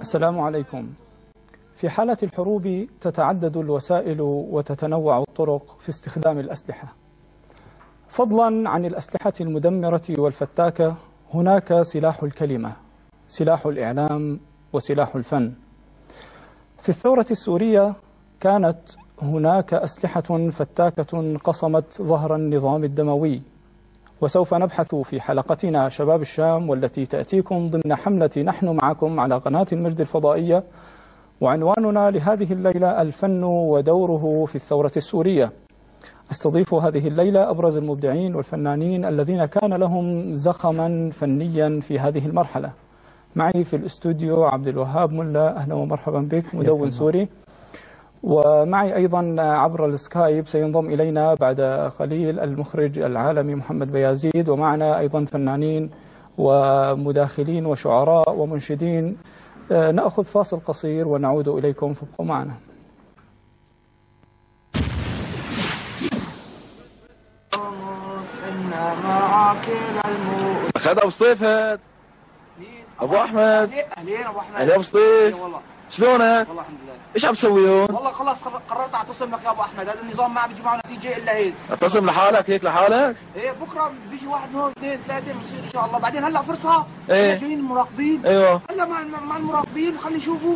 السلام عليكم. في حالة الحروب تتعدد الوسائل وتتنوع الطرق في استخدام الأسلحة. فضلا عن الأسلحة المدمرة والفتاكة، هناك سلاح الكلمة، سلاح الإعلام، وسلاح الفن. في الثورة السورية كانت هناك أسلحة فتاكة قصمت ظهر النظام الدموي، وسوف نبحث في حلقتنا شباب الشام، والتي تأتيكم ضمن حملة نحن معكم على قناة المجد الفضائية، وعنواننا لهذه الليلة الفن ودوره في الثورة السورية. استضيف هذه الليلة أبرز المبدعين والفنانين الذين كان لهم زخما فنيا في هذه المرحلة. معي في الاستوديو عبد الوهاب ملا، أهلا ومرحبا بك، مدون سوري. ومعي أيضا عبر السكايب سينضم إلينا بعد قليل المخرج العالمي محمد بيازيد، ومعنا أيضا فنانين ومداخلين وشعراء ومنشدين. نأخذ فاصل قصير ونعود إليكم، فابقوا معنا. أخذ أبو سطيف، هات أبو أحمد. أهلين أبو أحمد. أهلين أبو سطيف، شلونك؟ والله الحمد لله. إيش عم تسوي هون؟ والله خلاص قررت أعتصم لك يا أبو أحمد، هذا النظام ما عم بيجي معه نتيجة إلا هيك. اعتصم لحالك هيك لحالك؟ إيه بكرة بيجي واحد من هون اثنين ثلاثة بنصير إن شاء الله، بعدين هلا فرصة. إيه؟ هلا جايين المراقبين. أيوه. هلا مع المراقبين خلي يشوفوا،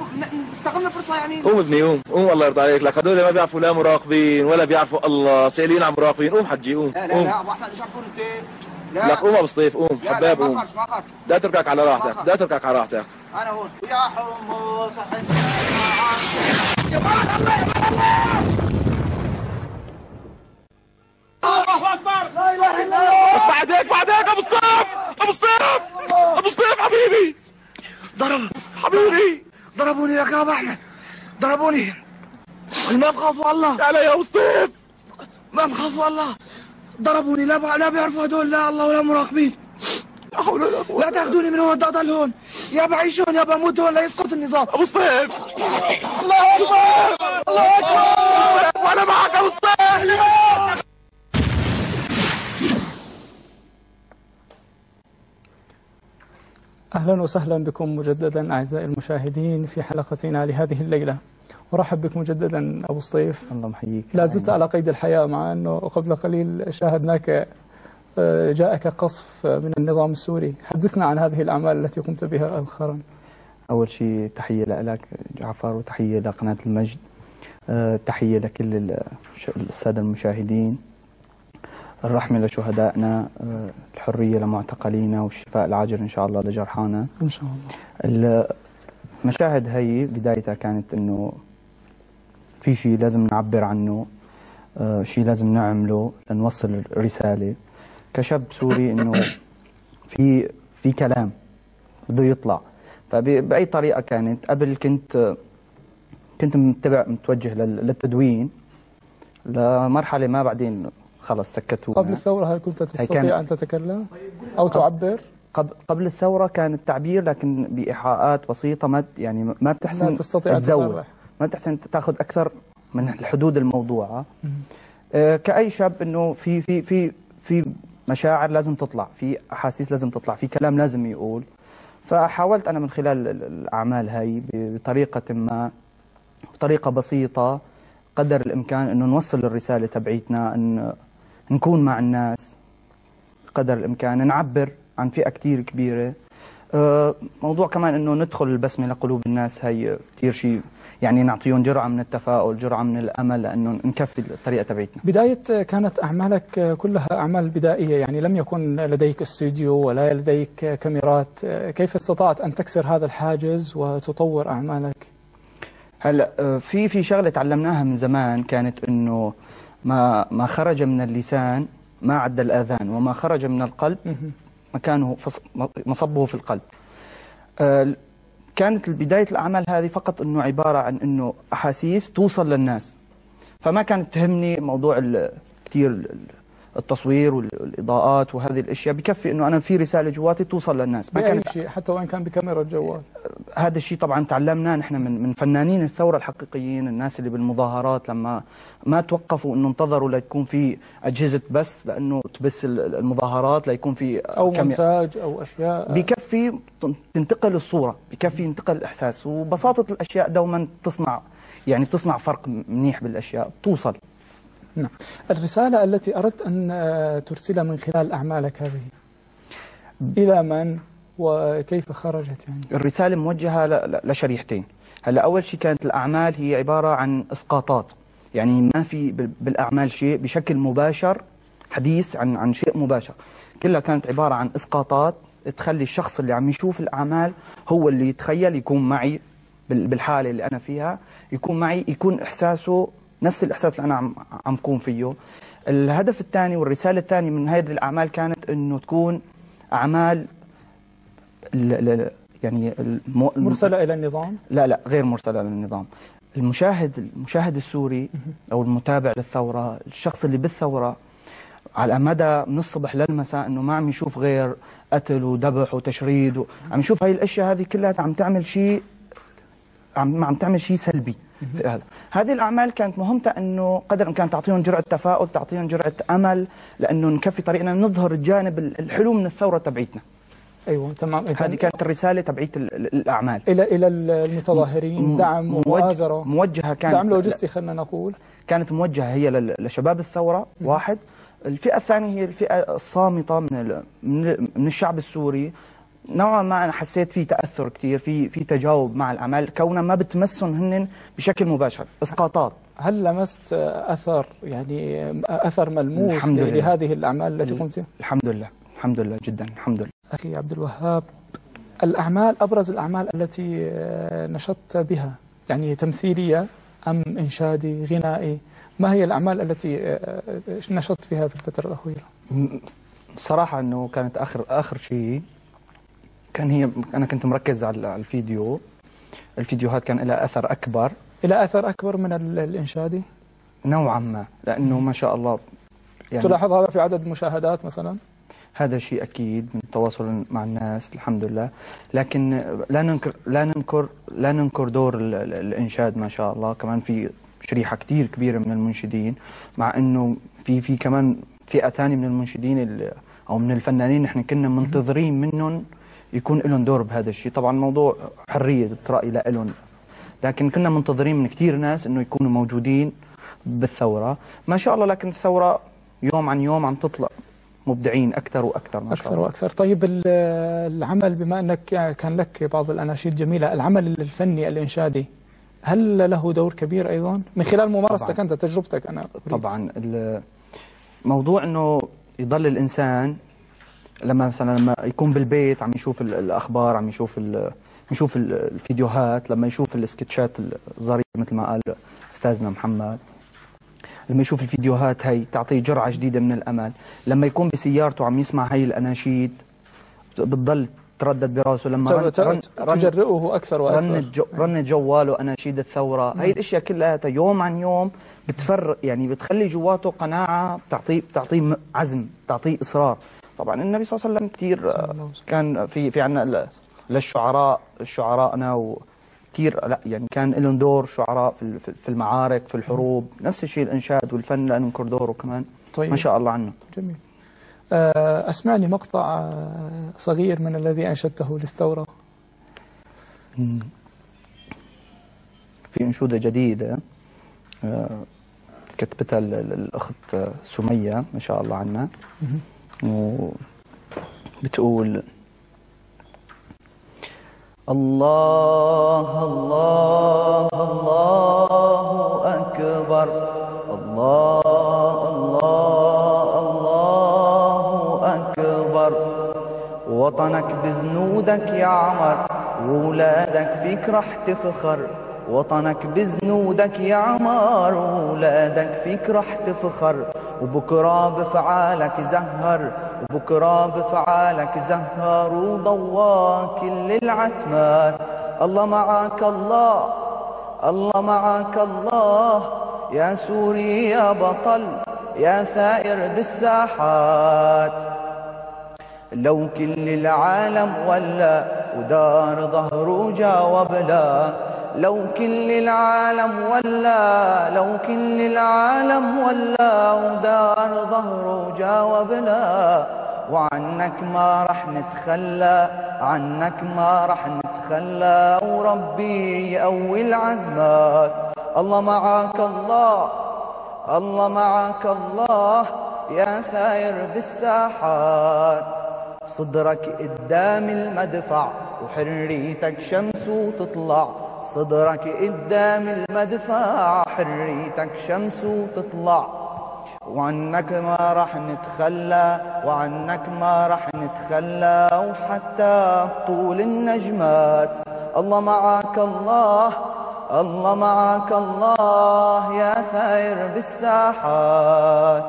استغلنا الفرصة يعني. قوم ابني قوم الله يرضى عليك، لك هذول ما بيعرفوا لا مراقبين ولا بيعرفوا الله، سائلين عن مراقبين. قوم حجي قوم. لا أبو أحمد، إيش عم تقول أنت؟ لك قوم أبو سطيف قوم حباب قوم. ما خرج. لا تركك على راحتك، لا تركك على راحتك. أنا هون. يا حمص حنا يا مان الله يا مان الله. الله أكبر. لا إله إلا الله. بعدك أبو سطيف حبيبي. حبيبي ضربوني لك يا أبو أحمد، ضربوني. ما بخافوا الله. تعال يا أبو سطيف. ما بخافوا الله، ضربوني. لا بيعرفوا هدول لا الله ولا مراقبين. لا حول ولا قوة. لا تاخذوني من هون، بدي اضل هون، يا بعيش هون يا بموت هون لا يسقط النظام. أبو سطيف، الله أكبر الله أكبر، وأنا معك أبو سطيف. أهلا وسهلا بكم مجددا أعزائي المشاهدين في حلقتنا لهذه الليلة. أرحب بك مجددا أبو سطيف. الله محييك. لا زلت على قيد الحياة، مع أنه قبل قليل شاهدناك جاءك قصف من النظام السوري. حدثنا عن هذه الأعمال التي قمت بها مؤخرا. أول شيء تحية لك جعفر، وتحية لقناة المجد، تحية لكل السادة المشاهدين، الرحمة لشهدائنا، الحرية لمعتقلينا، والشفاء العاجل إن شاء الله لجرحانا إن شاء الله. المشاهد هي بدايتها كانت إنه في شيء لازم نعبر عنه، شيء لازم نعمله لنوصل رسالة كشاب سوري، إنه في كلام بده يطلع. فبأي طريقة كانت، قبل كنت متوجه للتدوين لمرحلة ما بعدين خلص سكتونا. قبل الثورة هل كنت تستطيع أن تتكلم أو تعبر؟ قبل الثورة كان التعبير، لكن بإيحاءات بسيطة، يعني ما بتحسن لا تستطيع تزود، ما بتحسن تاخذ أكثر من الحدود الموضوعة. كأي شاب إنه في مشاعر لازم تطلع، في أحاسيس لازم تطلع، في كلام لازم يقول. فحاولت أنا من خلال الأعمال هاي بطريقة ما، بطريقة بسيطة قدر الإمكان إنه نوصل الرسالة تبعيتنا، إن نكون مع الناس قدر الإمكان، نعبر عن فئة كتير كبيرة. موضوع كمان إنه ندخل البسمة لقلوب الناس، هي كتير شيء يعني نعطيهم جرعة من التفاؤل، جرعة من الأمل، لأنه نكفي الطريقة تبعيتنا. بداية كانت أعمالك كلها أعمال بدائية، يعني لم يكن لديك استوديو ولا لديك كاميرات. كيف استطعت أن تكسر هذا الحاجز وتطور أعمالك؟ هلا في شغلة تعلمناها من زمان، كانت إنه ما خرج من اللسان ما عد الآذان، وما خرج من القلب مكانه مصبه في القلب. كانت بداية الأعمال هذه فقط إنه عبارة عن إنه أحاسيس توصل للناس، فما كانت تهمني موضوع كتير التصوير والاضاءات وهذه الاشياء، بكفي انه انا في رساله جواتي توصل للناس. ما كانت شيء حتى وان كان بكاميرا الجوال. هذا الشيء طبعا تعلمناه نحن من فنانين الثوره الحقيقيين، الناس اللي بالمظاهرات لما ما توقفوا انه انتظروا لتكون في اجهزه بس لانه تبث المظاهرات، ليكون في او مونتاج او اشياء، بكفي تنتقل الصوره، بكفي ينتقل الاحساس، وبساطه الاشياء دوما بتصنع فرق منيح بالاشياء توصل. نعم. الرسالة التي أردت أن ترسلها من خلال أعمالك هذه إلى من وكيف خرجت يعني؟ الرسالة موجهة لشريحتين. هلا أول شيء كانت الأعمال هي عبارة عن إسقاطات، يعني ما في بالأعمال شيء بشكل مباشر حديث عن شيء مباشر، كلها كانت عبارة عن إسقاطات تخلي الشخص اللي عم يشوف الأعمال هو اللي يتخيل يكون معي بالحالة اللي أنا فيها، يكون معي، يكون إحساسه نفس الإحساس اللي أنا عم كون فيه. الهدف الثاني والرسالة الثانية من هذه الأعمال كانت إنه تكون أعمال يعني مرسلة إلى النظام؟ لا غير مرسلة إلى النظام. المشاهد السوري أو المتابع للثورة، الشخص اللي بالثورة على مدى من الصبح للمساء إنه ما عم يشوف غير قتل وذبح وتشريد عم يشوف هاي الأشياء هذه كلها عم تعمل شيء، عم تعمل شيء سلبي. هذه الأعمال كانت مهمتها أنه قدر الإمكان تعطيهم جرعة تفاؤل، تعطيهم جرعة أمل، لأنه نكفي طريقنا نظهر الجانب الحلو من الثورة تبعيتنا. أيوة تمام. هذه كانت الرسالة تبعيت الأعمال إلى المتظاهرين، دعم ومؤازرة، موجهة كانت دعم لوجستي خلينا نقول، كانت موجهة هي لشباب الثورة. واحد. الفئة الثانية هي الفئة الصامتة من الشعب السوري، نوعا ما أنا حسيت في تأثر كثير، في تجاوب مع الأعمال كونها ما بتمسهم هن بشكل مباشر، إسقاطات. هل لمست أثر يعني أثر ملموس لهذه الأعمال التي قمت بها؟ الحمد لله جدا الحمد لله. أخي عبد الوهاب، الأعمال، أبرز الأعمال التي نشطت بها يعني تمثيلية أم إنشادي غنائي، ما هي الأعمال التي نشطت بها في الفترة الأخيرة؟ صراحة أنه كانت آخر شيء أنا كنت مركز على الفيديوهات كان لها أثر أكبر. إلى أثر أكبر من الإنشادي؟ نوعا ما، لأنه ما شاء الله يعني تلاحظ هذا في عدد مشاهدات مثلا؟ هذا شيء أكيد من التواصل مع الناس الحمد لله، لكن لا ننكر دور الإنشاد ما شاء الله، كمان في شريحة كتير كبيرة من المنشدين، مع أنه في كمان فئة ثانية من المنشدين أو من الفنانين نحن كنا منتظرين منهم يكون لهم دور بهذا الشيء. طبعا موضوع حرية رأي لهم، لكن كنا منتظرين من كثير ناس انه يكونوا موجودين بالثورة ما شاء الله. لكن الثورة يوم عن يوم عم تطلع مبدعين أكثر وأكثر ما شاء الله. أكثر وأكثر. طيب العمل، بما أنك كان لك بعض الأناشيد جميلة، العمل الفني الإنشادي هل له دور كبير أيضا من خلال ممارستك أنت، تجربتك؟ أنا طبعا الموضوع أنه يضل الإنسان لما يكون بالبيت عم يشوف الأخبار، عم يشوف الفيديوهات، لما يشوف السكتشات الظريفة مثل ما قال أستاذنا محمد، لما يشوف الفيديوهات هي تعطيه جرعة جديدة من الأمل. لما يكون بسيارته عم يسمع هي الأناشيد بتضل تردد براسه، لما تجرئه أكثر وأكثر، رن جواله أناشيد الثورة. هي الأشياء كلها يوم عن يوم بتفرق، يعني بتخلي جواته قناعة، بتعطيه عزم، بتعطيه إصرار. طبعا النبي صلى الله عليه وسلم كثير كان في عنا للشعراءنا وكثير، لا يعني كان لهم دور شعراء في المعارك، في الحروب. نفس الشيء الإنشاد والفن لا ننكر دوره كمان. طيب. ما شاء الله عنه. جميل. أسمعني مقطع صغير من الذي أنشدته للثورة. في أنشودة جديدة كتبتها الأخت سمية ما شاء الله عنها، وبتقول: الله الله الله أكبر، الله الله الله أكبر، وطنك بزنودك يعمر وولادك فيك رح تفخر، وطنك بزنودك يعمر وولادك فيك رح تفخر، وبكرة بفعالك زهر، وبكرة بفعالك زهر، وضوى كل العتمات. الله معاك الله، الله معاك الله، يا سوري يا بطل، يا ثائر بالساحات. لو كل العالم ولا ودار ظهره جاوب لا، لو كل العالم ولا، لو كل العالم ولا ودار ظهره جاوب لا، وعنك ما رح نتخلى، عنك ما رح نتخلى، وربي يقوي العزمات. الله معاك الله، الله معاك الله، يا ثاير بالساحات. صدرك قدام المدفع وحريتك شمس وتطلع، صدرك قدام المدفع حريتك شمس وتطلع، وعنك ما رح نتخلى، وعنك ما رح نتخلى، وحتى طول النجمات. الله معاك الله، الله معاك الله، يا ثاير بالساحات.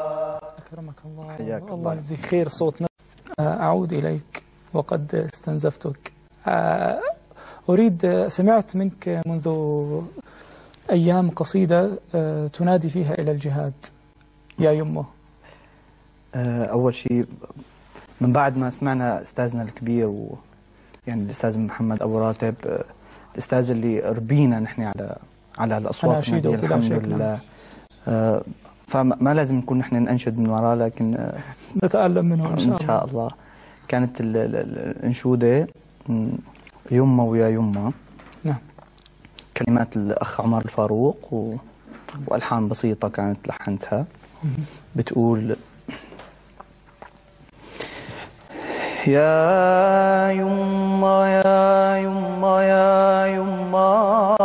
أكرمك الله، حياك الله يجزيك خير. صوتنا أعود إليك وقد استنزفتك. أريد، سمعت منك منذ أيام قصيدة تنادي فيها إلى الجهاد يا يمه. أول شيء من بعد ما سمعنا أستاذنا الكبير يعني الأستاذ محمد أبو راتب، الأستاذ اللي ربينا نحن على الأصوات الحمد لله، فما لازم نكون نحن ننشد من وراه، لكن نتعلم منه إن شاء الله. كانت الأنشودة يمه ويا يمه، نعم، كلمات الأخ عمر الفاروق وألحان بسيطة كانت لحنتها. بتقول: يا يما يا يما يا يما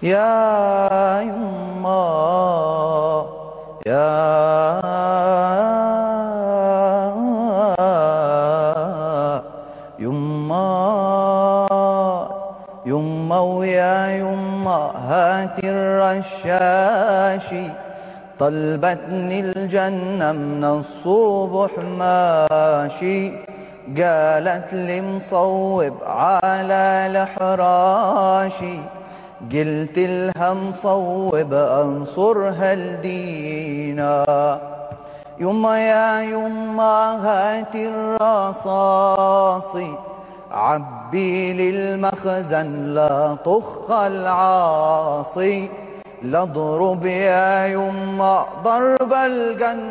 يا يما يا يما يما ويا يما هات الرشاشي، طلبتني الجنة من الصبح ماشي، قالت لي مصوب على الحراشي، قلت لها مصوب انصرها الدينا. يما يا يما هاتي الرصاصي، عبي للمخزن لا طخ العاصي، لاضرب يا يما ضرب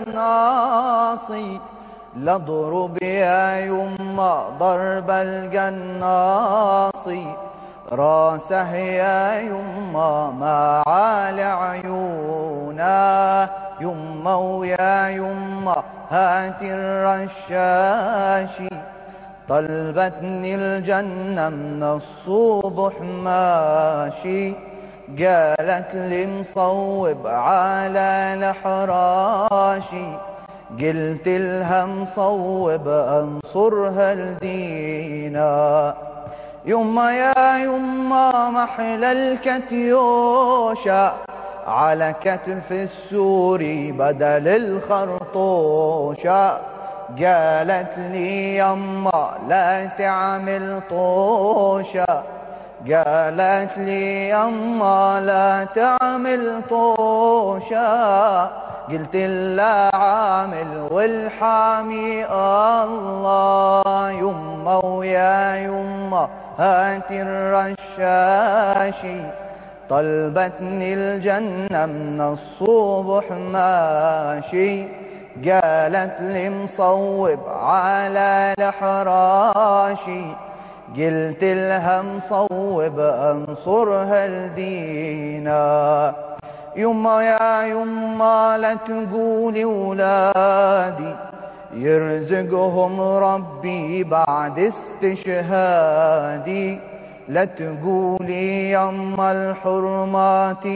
القناصي، لاضرب يا يما ضرب القناصي، راسه يا يما ما عال عيونا. يما ويا يما هاتي الرشاشي، طلبتني الجنة من الصبح ماشي، قالت لي مصوب على الحراشي، قلت لها مصوب انصرها الدينا. يما يا يما محلى الكتيوشة، على كتف السوري بدل الخرطوشة، قالت لي يما لا تعمل طوشة، قالت لي يما لا تعمل طوشة، قلت لها عامل والحامي الله. يما ويا يما هاتي الرشاشي، طلبتني الجنة من الصبح ماشي، قالت لي مصوب على الحراشي، قلت لها مصوب انصرها الدينا. يما يا يما لا تقولي ولادي يرزقهم ربي بعد استشهادي، لا تقولي يما الحرمات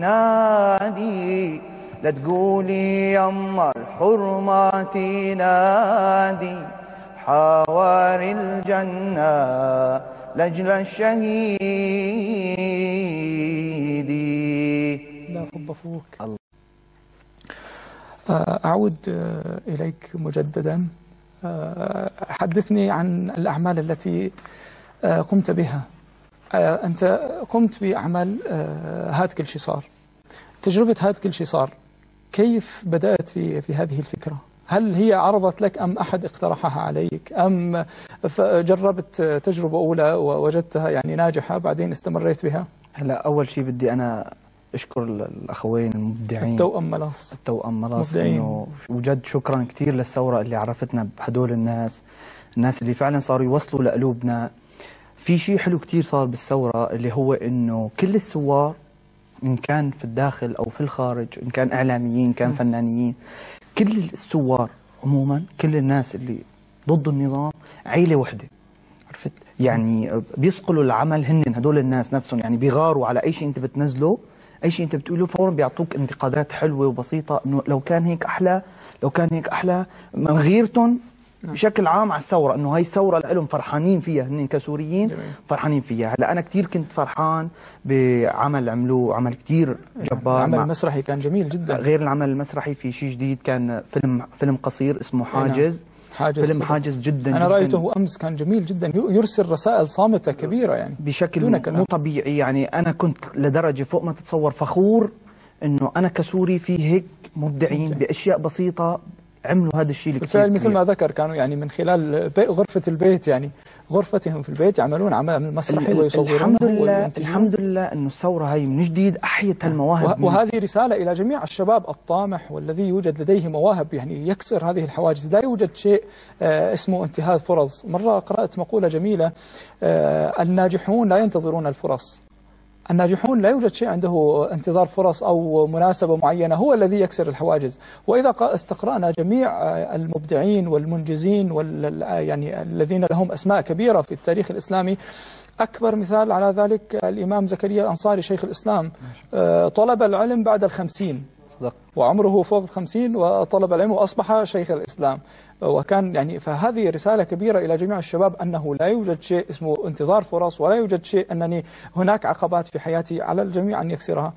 نادي، لا تقولي يما الحرمات نادي، حواري الجنة لأجل الشهيد. لا فض فوك. أعود إليك مجددا. حدثني عن الأعمال التي قمت بها. أنت قمت بأعمال هاتك الشصار تجربة هذا كل شيء صار، كيف بدأت في هذه الفكرة؟ هل هي عرضت لك أم أحد اقترحها عليك أم جربت تجربة أولى ووجدتها يعني ناجحة بعدين استمريت بها؟ هلا أول شيء بدي أنا أشكر الأخوين المبدعين التوأم ملاص إنه وجد شكرا كثير للثورة اللي عرفتنا بهدول الناس اللي فعلا صاروا يوصلوا لقلوبنا. في شيء حلو كثير صار بالثورة اللي هو إنه كل الثوار إن كان في الداخل أو في الخارج، إن كان إعلاميين إن كان فنانين، كل الثوار عموما كل الناس اللي ضد النظام عيلة وحدة، عرفت؟ يعني بيصقلوا العمل هن هدول الناس نفسهم، يعني بيغاروا على أي شيء أنت بتنزله، أي شيء أنت بتقوله فورا بيعطوك انتقادات حلوة وبسيطة إنه لو كان هيك أحلى، لو كان هيك أحلى، من غيرتهم بشكل عام على الثورة، إنه هاي الثورة لهم فرحانين فيها هن كسوريين، فرحانين فيها. هلا أنا كثير كنت فرحان بعمل عملوه، عمل كثير جبار. العمل المسرحي كان جميل جدا. غير العمل المسرحي في شيء جديد، كان فيلم قصير اسمه حاجز. فيلم حاجز جدا أنا رأيته أمس، كان جميل جدا، يرسل رسائل صامتة كبيرة يعني بشكل مو طبيعي. يعني أنا كنت لدرجة فوق ما تتصور فخور إنه أنا كسوري في هيك مبدعين بأشياء بسيطة عملوا هذا الشيء بالفعل مثل ما ذكر. كانوا يعني من خلال غرفة البيت، يعني غرفتهم في البيت يعملون عمل مسرحي ويصورونه. الحمد لله انه الثورة هاي من جديد احيت هالمواهب. وهذه رسالة الى جميع الشباب الطامح والذي يوجد لديه مواهب، يعني يكسر هذه الحواجز. لا يوجد شيء اسمه انتهاز فرص. مرة قرأت مقولة جميلة: الناجحون لا ينتظرون الفرص. الناجحون لا يوجد شيء عنده انتظار فرص أو مناسبة معينة، هو الذي يكسر الحواجز. وإذا استقرأنا جميع المبدعين والمنجزين يعني الذين لهم أسماء كبيرة في التاريخ الإسلامي، أكبر مثال على ذلك الإمام زكريا الأنصاري شيخ الإسلام، طلب العلم بعد 50 وعمره فوق 50 وطلب العلم وأصبح شيخ الإسلام. وكان يعني فهذه رسالة كبيرة إلى جميع الشباب أنه لا يوجد شيء اسمه انتظار فرص، ولا يوجد شيء أنني هناك عقبات في حياتي على الجميع أن يكسرها.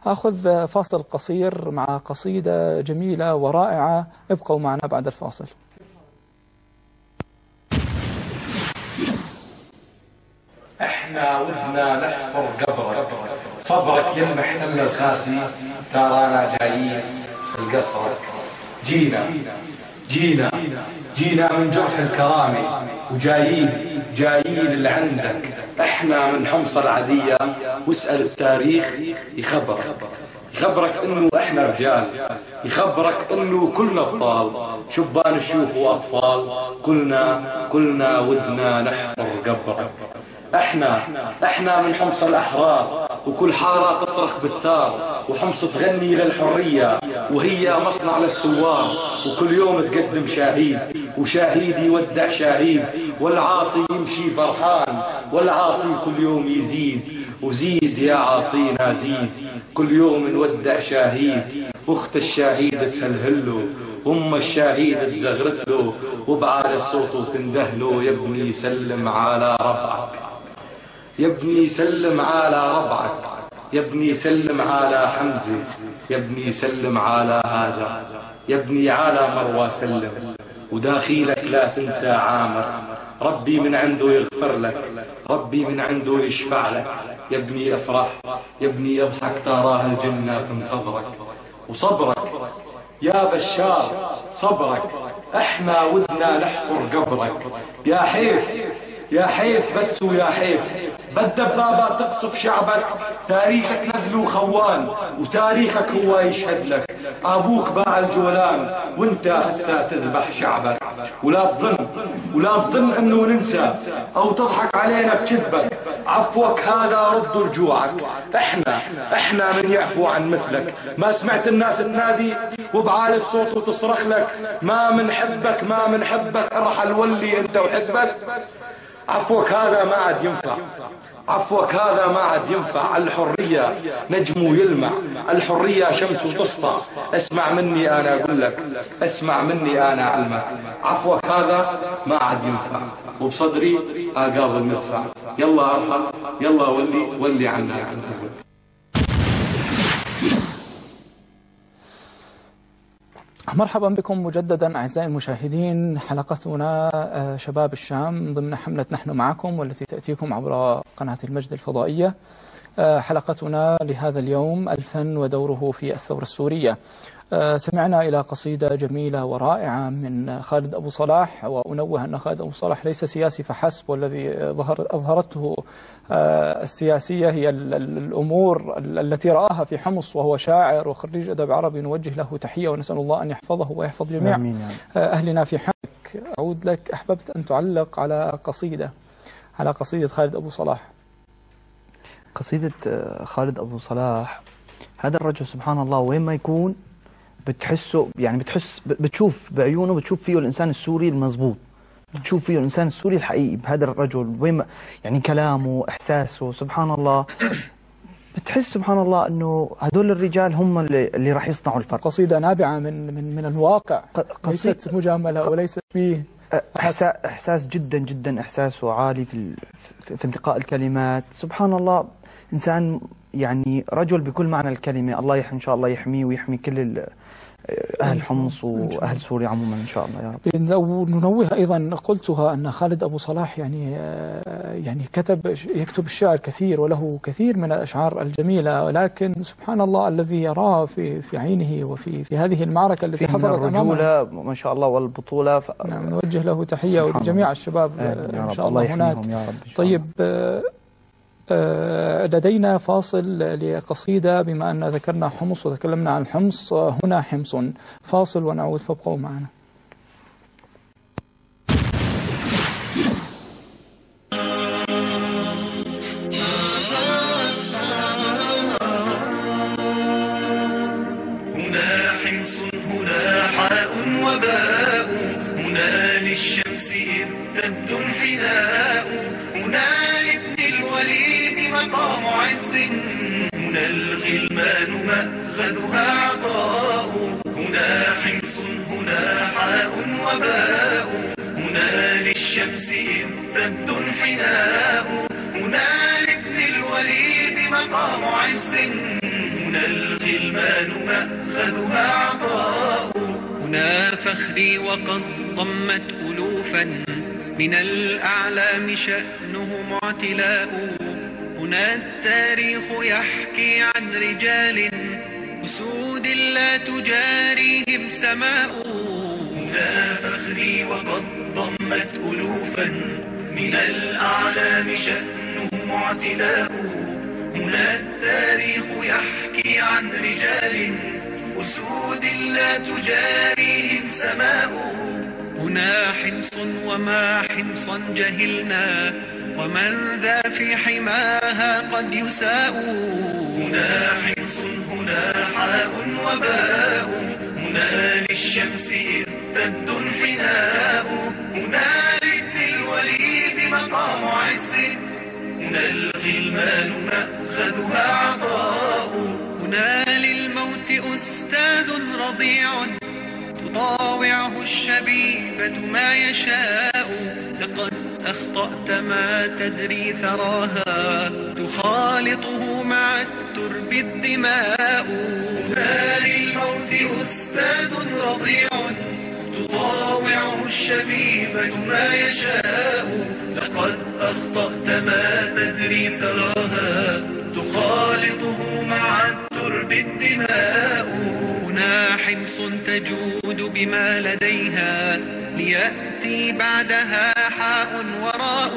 أخذ فاصل قصير مع قصيدة جميلة ورائعة، ابقوا معنا بعد الفاصل. احنا ودنا نحفر قبرك، صبرك يا المحتل الخاسي، ترانا جايين القصرك. جينا من جرح الكرامة، وجايين لعندك. احنا من حمص العزية، واسأل التاريخ يخبرك انه احنا رجال، يخبرك انه كلنا ابطال، شبان الشيوخ واطفال، كلنا ودنا نحفر قبرك. احنا من حمص الاحرار، وكل حارة تصرخ بالثار، وحمص تغني للحرية وهي مصنع للثوار، وكل يوم تقدم شهيد، وشهيد يودع شهيد، والعاصي يمشي فرحان، والعاصي كل يوم يزيد، وزيد يا عاصينا زيد، كل يوم نودع شهيد. اخت الشهيد تهلهله، ام الشهيد تزغرت له، وبعالي الصوت وتندهله: يا ابني سلم على ربعك، يا ابني سلم على ربعك، يا ابني سلم على حمزة، يا ابني سلم على هاجر، يا ابني على مروى سلم، وداخيلك لا تنسى عامر، ربي من عنده يغفر لك، ربي من عنده يشفع لك. يا ابني افرح، يا ابني اضحك، تراها الجنة تنتظرك. وصبرك يا بشار، صبرك، احنا ودنا نحفر قبرك. يا حيف بس، ويا حيف بالدبابة تقصف شعبك، تاريخك نذل خوان، وتاريخك هو يشهد لك. أبوك باع الجولان، وانت هسا تذبح شعبك. ولا تظن انه ننسى او تضحك علينا بكذبك. عفوك هذا رد لجوعك. احنا من يعفو عن مثلك. ما سمعت الناس تنادي وبعالي الصوت وتصرخ لك: ما منحبك ارحل ولي انت وحزبك. عفوك هذا ما عاد ينفع، عفوك هذا ما عاد ينفع. الحرية نجم يلمع، الحرية شمس تسطع. اسمع مني أنا أقول لك، اسمع مني أنا أعلمك. عفوك هذا ما عاد ينفع، وبصدري أقابل مدفع. يلا أرحل، يلا ولي عنا عن حزبك. مرحبا بكم مجددا أعزائي المشاهدين. حلقتنا شباب الشام ضمن حملة نحن معكم، والتي تأتيكم عبر قناة المجد الفضائية. حلقتنا لهذا اليوم الفن ودوره في الثورة السورية. سمعنا إلى قصيدة جميلة ورائعة من خالد أبو صلاح، وأنوه أن خالد أبو صلاح ليس سياسي فحسب، والذي أظهرته السياسية هي الأمور التي رآها في حمص، وهو شاعر وخريج أدب عربي، نوجه له تحية ونسأل الله أن يحفظه ويحفظ جميع أهلنا في حمك. أعود لك، أحببت أن تعلق على قصيدة خالد أبو صلاح. قصيدة خالد أبو صلاح، هذا الرجل سبحان الله وين ما يكون بتحسه، يعني بتشوف بعيونه، بتشوف فيه الإنسان السوري المضبوط، بتشوف فيه الإنسان السوري الحقيقي. بهذا الرجل وين ما يعني كلامه، إحساسه، سبحان الله، بتحس سبحان الله أنه هدول الرجال هم اللي راح يصنعوا الفرق. قصيدة نابعة من الواقع، ليست مجاملة وليست فيه إحساس جدا جدا، إحساسه عالي في انتقاء الكلمات. سبحان الله، إنسان يعني رجل بكل معنى الكلمة. الله إن شاء الله يحميه ويحمي كل أهل حمص وأهل سوريا عموما إن شاء الله يا رب. لو ننوه أيضا، قلتها أن خالد أبو صلاح يعني يكتب الشعر كثير وله كثير من الأشعار الجميلة، ولكن سبحان الله الذي يراه في عينه وفي هذه المعركة التي حصلت أمامه ما شاء الله والبطولة. نعم، نوجه له تحية وجميع الشباب إن شاء الله هناك. طيب، لدينا فاصل لقصيدة، بما أن ذكرنا حمص وتكلمنا عن حمص، هنا حمص. فاصل ونعود، فابقوا معنا. هنا حمص، هنا حاء وباء، هنا للشمس إذ تبدو انحناء، هنا الوليد مقام عز، هنا الغلمان مأخذها عطاء، هنا حمص، هنا حاء وباء، هنا للشمس إذ تبدو انحناء، هنا لابن الوليد مقام عز، هنا الغلمان مأخذها عطاء، هنا فخري وقد ضمت ألوفا من الأعلام شأنهم اعتلاء، هنا التاريخ يحكي عن رجال أسود لا تجاريهم سماء، هنا فخري وقد ضمت ألوفا من الأعلام شأنهم اعتلاء، هنا التاريخ يحكي عن رجال أسود لا تجاريهم سماء، هنا حمص وما حمصا جهلنا، ومن ذا في حماها قد يساء، هنا حمص، هنا حاء وباء، هنا للشمس إذ تبدو انحناء، هنا لابن الوليد مقام عز، هنا الغلمان مأخذها عطاء، هنا للموت أستاذ رضيع تطاوعه الشبيبة ما يشاء، لقد أخطأت ما تدري ثراها، تخالطه مع الترب الدماء، هنا للموت أستاذ رضيع تطاوعه الشبيبة ما يشاء، لقد أخطأت ما تدري ثراها، تخالطه مع الترب الدماء، هنا حمص تجود بما لديها، ليأتي بعدها حاء وراء،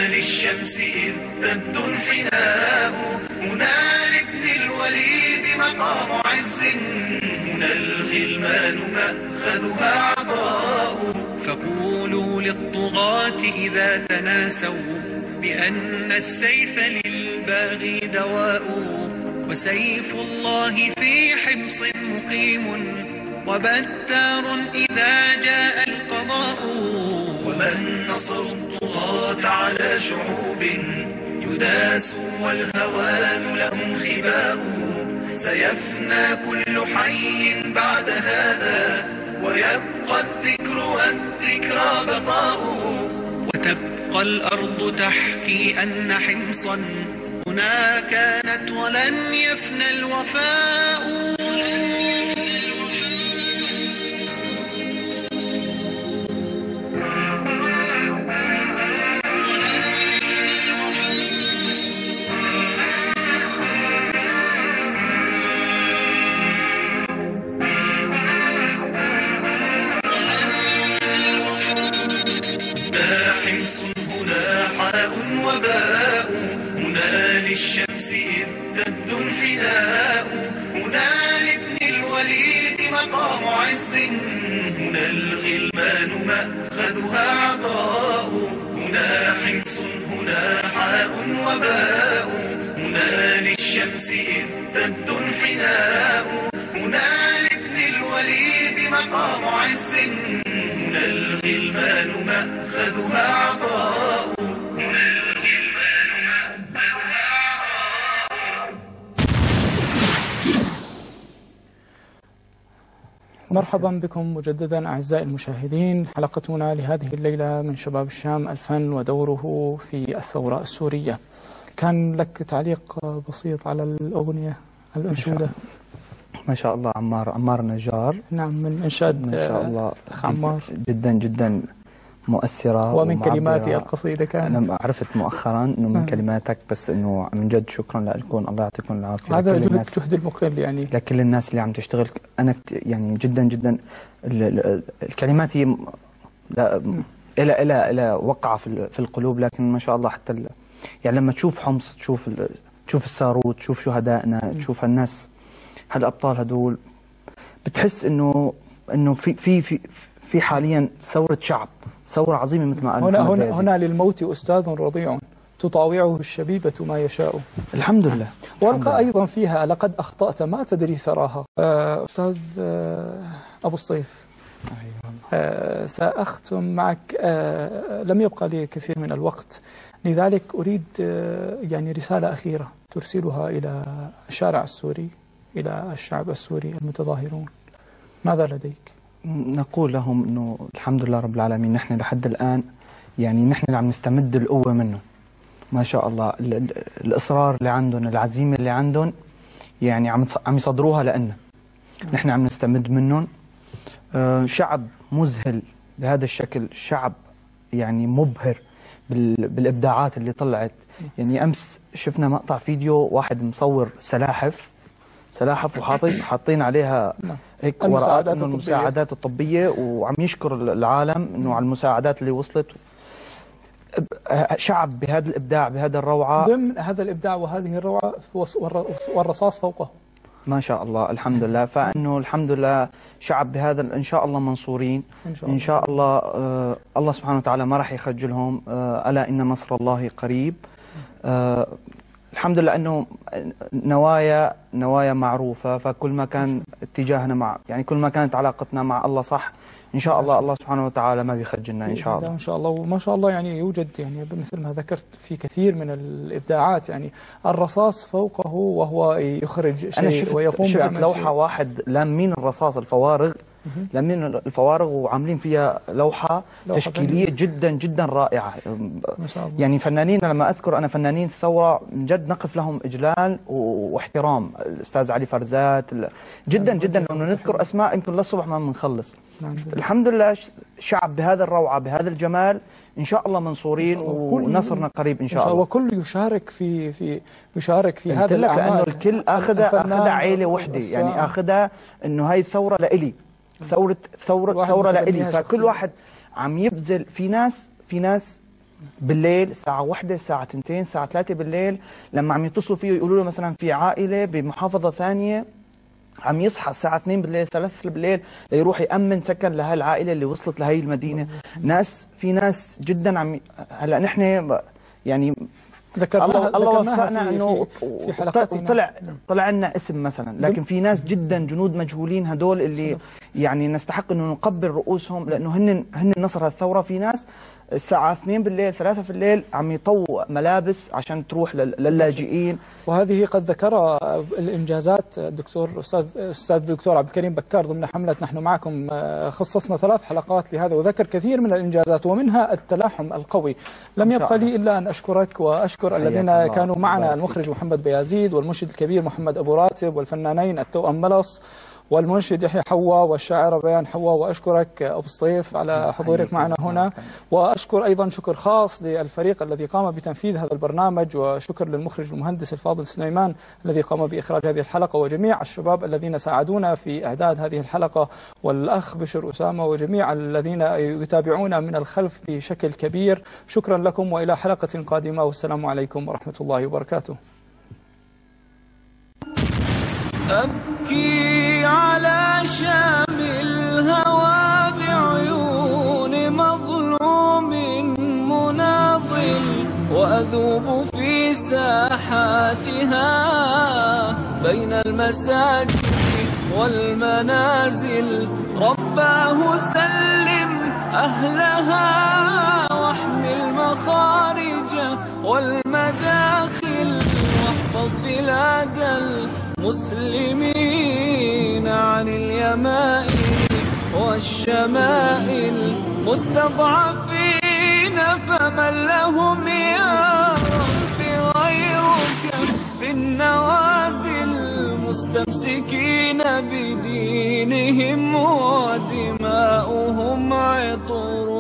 للشمس إذ تبدو انحناء، هنا لابن الوليد مقام عز، هنا الغلمان مأخذها عطاء، فقولوا للطغاة إذا تناسوا بأن السيف للباغي دواء، وسيف الله في حمص مقيم، وبتار إذا جاء القضاء، ومن نصر الطغاة على شعوب يداس والهوان لهم خباء، سيفنى كل حي بعد هذا، ويبقى الذكر والذكرى بقاء، وتبقى الأرض تحكي أن حمصا هنا كانت ولن يفنى الوفاء. وباء هنا للشمس إذ تبدو انحناء، هنا لابن الوليد مقام عز، هنا الغلمان مأخذها عطاء، هنا حمص هنا حاء وباء، هنا للشمس إذ تبدو انحناء، هنا لابن الوليد مقام عز، هنا الغلمان مأخذها عطاء. مرحبا بكم مجددا أعزائي المشاهدين. حلقتنا لهذه الليلة من شباب الشام، الفن ودوره في الثورة السورية. كان لك تعليق بسيط على الأغنية الأنشودة؟ ما شاء الله عمار النجار. نعم، من إنشاد ما شاء الله عمار، جدا جدا مؤثرة ومن كلماتي القصيدة كانت. أنا عرفت مؤخرا أنه من كلماتك، بس أنه من جد شكرا لكم، الله يعطيكم العافية. هذا جهد المقل يعني لكل الناس اللي عم تشتغل. أنا يعني جدا جدا الكلمات هي إلى وقع في القلوب، لكن ما شاء الله حتى يعني لما تشوف حمص، تشوف الساروت، تشوف شهدائنا، تشوف هالناس هالأبطال هدول، بتحس إنه في حاليا ثورة شعب، ثورة عظيمة مثل ما قال هنا للموت أستاذ رضيع تطاوعه الشبيبة ما يشاء. الحمد لله. والقى أيضا فيها لقد أخطأت ما تدري ثراها. أستاذ أبو الصيف، سأختم معك، لم يبقى لي كثير من الوقت، لذلك أريد يعني رسالة أخيرة ترسلها إلى الشارع السوري، إلى الشعب السوري المتظاهرون. ماذا لديك؟ نقول لهم انه الحمد لله رب العالمين، نحن لحد الان يعني نحن اللي عم نستمد القوه منهم. ما شاء الله الاصرار اللي عندهم، العزيمه اللي عندهم، يعني عم يصدروها لنا. نحن عم نستمد منهم. شعب مذهل بهذا الشكل، شعب يعني مبهر بالابداعات اللي طلعت. يعني امس شفنا مقطع فيديو واحد مصور سلاحف وحاطين عليها هيك ورقات انه المساعدات الطبيه، وعم يشكر العالم انه على المساعدات اللي وصلت. شعب بهذا الابداع، بهذا الروعه، ضمن هذا الابداع وهذه الروعه والرصاص فوقه. ما شاء الله الحمد لله. فانه الحمد لله شعب بهذا ان شاء الله منصورين ان شاء الله. الله سبحانه وتعالى ما راح يخجلهم. الا ان نصر الله قريب. الحمد لله انه نوايا معروفه، فكل ما كان اتجاهنا يعني كل ما كانت علاقتنا مع الله صح، ان شاء الله الله سبحانه وتعالى ما بيخجلنا ان شاء الله. ان شاء الله. وما شاء الله يعني يوجد يعني مثل ما ذكرت في كثير من الابداعات، يعني الرصاص فوقه وهو يخرج شيء ويقوم شفت بعمل لوحه شيء. واحد لامين الرصاص لامين الفوارغ وعاملين فيها لوحه تشكيليه جدا جدا رائعه. ما شاء الله. يعني فنانين، لما اذكر انا فنانين الثوره من جد نقف لهم اجلال واحترام. الاستاذ علي فرزات جدا جدا، لو نذكر اسماء يمكن للصبح ما بنخلص. الحمد لله شعب بهذا الروعه، بهذا الجمال، ان شاء الله منصورين ونصرنا قريب ان شاء الله. وكل يشارك في هذا الاعمال، لانه الكل اخذها عيله وحده، يعني اخذها انه هاي الثوره لإلي، ثوره لإلي. فكل واحد عم يبذل. في ناس بالليل الساعه 1 الساعه 2 الساعه 3 بالليل لما عم يتصلوا فيه يقولوا له مثلا في عائله بمحافظه ثانيه عم يصحى الساعه 2 بالليل 3 بالليل ليروح يامن سكن لهي العائله اللي وصلت لهي المدينه. في ناس جدا هلا نحن يعني الله وفقنا انه في حلقتنا طلع لنا اسم مثلا، لكن في ناس جدا جنود مجهولين هدول اللي يعني نستحق انه نقبل رؤوسهم، لانه هن نصر هالثوره. في ناس الساعة 2 بالليل 3 في الليل عم يطوق ملابس عشان تروح للاجئين. وهذه قد ذكر الإنجازات الدكتور أستاذ الدكتور عبد الكريم بكار ضمن حملة نحن معكم، خصصنا 3 حلقات لهذا وذكر كثير من الإنجازات ومنها التلاحم القوي. لم يبقى لي إلا أن أشكرك وأشكر الذين كانوا معنا، المخرج محمد بيازيد والمنشد الكبير محمد أبو راتب والفنانين التوأم ملص والمنشد يحيى حوا والشاعرة بيان حوا، وأشكرك أبو الصيف على حضورك معنا هنا، وأشكر أيضا شكر خاص للفريق الذي قام بتنفيذ هذا البرنامج، وشكر للمخرج المهندس الفاضل سليمان الذي قام بإخراج هذه الحلقة، وجميع الشباب الذين ساعدونا في إعداد هذه الحلقة، والأخ بشر أسامة وجميع الذين يتابعونا من الخلف بشكل كبير. شكرا لكم وإلى حلقة قادمة، والسلام عليكم ورحمة الله وبركاته. أبكي على شام الهوى بعيون مظلوم مناضل، وأذوب في ساحاتها بين المساجد والمنازل. رباه سلم أهلها واحمي المخارج والمداخل، واحفظ بلاد المسلمين عن اليمائن والشمائل. مستضعفين فمن لهم يا رب غيرك في النوازل، مستمسكين بدينهم ودماؤهم عطر